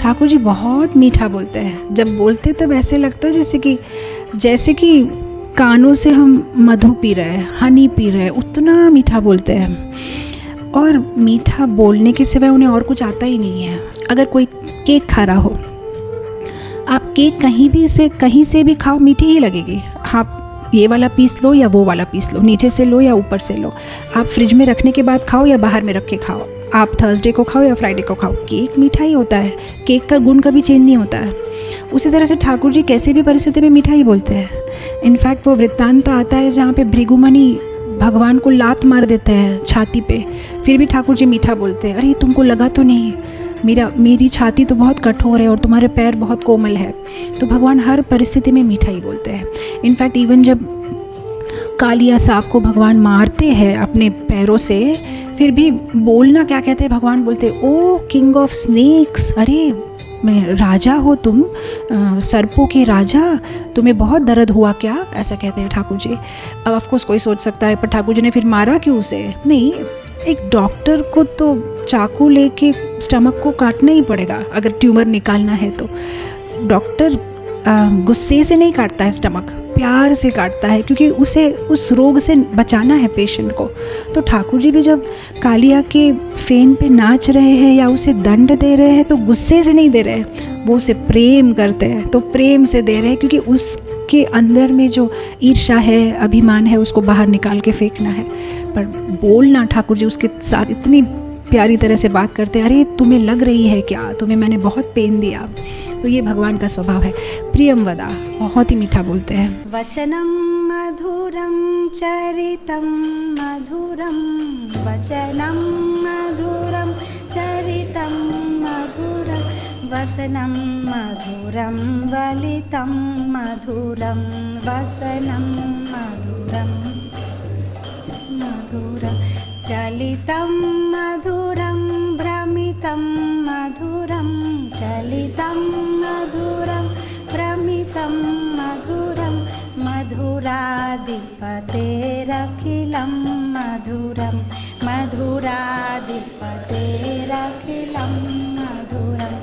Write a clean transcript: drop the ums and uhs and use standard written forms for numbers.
ठाकुर जी बहुत मीठा बोलते हैं। जब बोलते तब ऐसे लगता है जैसे कि कानों से हम मधु पी रहे हैं, हनी पी रहे हैं, उतना मीठा बोलते हैं। और मीठा बोलने के सिवाय उन्हें और कुछ आता ही नहीं है। अगर कोई केक खा रहा हो, आप केक कहीं से भी खाओ, मीठी ही लगेगी। आप ये वाला पीस लो या वो वाला पीस लो, नीचे से लो या ऊपर से लो, आप फ्रिज में रखने के बाद खाओ या बाहर में रख के खाओ, आप थर्सडे को खाओ या फ्राइडे को खाओ, केक मीठा ही होता है। केक का गुण कभी चेंज नहीं होता है। उसी तरह से ठाकुर जी कैसे भी परिस्थिति में मीठा ही बोलते हैं। इनफैक्ट वो वृत्तांत आता है जहाँ पे भृगुमुनि भगवान को लात मार देते हैं छाती पे, फिर भी ठाकुर जी मीठा बोलते हैं। अरे तुमको लगा तो नहीं, मेरी छाती तो बहुत कठोर है और तुम्हारे पैर बहुत कोमल है। तो भगवान हर परिस्थिति में मीठा ही बोलते हैं। इनफैक्ट इवन जब कालिया सांप को भगवान मारते हैं अपने पैरों से, फिर भी बोलना क्या कहते हैं भगवान, बोलते ओ किंग ऑफ स्नेक्स, अरे मैं राजा हो तुम, सर्पों के राजा, तुम्हें बहुत दर्द हुआ क्या, ऐसा कहते हैं ठाकुर जी। अब ऑफकोर्स कोई सोच सकता है पर ठाकुर जी ने फिर मारा क्यों उसे? नहीं, एक डॉक्टर को तो चाकू लेके स्टमक को काटना ही पड़ेगा अगर ट्यूमर निकालना है तो। डॉक्टर गुस्से से नहीं काटता है स्टमक, प्यार से काटता है, क्योंकि उसे उस रोग से बचाना है पेशेंट को। तो ठाकुर जी भी जब कालिया के फेन पे नाच रहे हैं या उसे दंड दे रहे हैं तो गुस्से से नहीं दे रहे हैं, वो उसे प्रेम करते हैं, तो प्रेम से दे रहे हैं, क्योंकि उसके अंदर में जो ईर्ष्या है, अभिमान है, उसको बाहर निकाल के फेंकना है। पर बोलना, ठाकुर जी उसके साथ इतनी प्यारी तरह से बात करते हैं, अरे तुम्हें लग रही है क्या, तुम्हें मैंने बहुत पेन दिया। तो ये भगवान का स्वभाव है। प्रियम वदा, बहुत ही मीठा बोलते हैं। वचनं मधुरं चरितं मधुरं, वचनं मधुरं चरितं मधुरं, वसनं मधुरं वलितं मधुरं, वसनं मधुरं मधुरं, चलितं मधुरं भ्रमितं मधुरं, चलितं मधुरं भ्रमितं मधुरं, मधुराधिपतेरखिलं मधुरं, मधुराधिपतेरखिलं मधुरम्।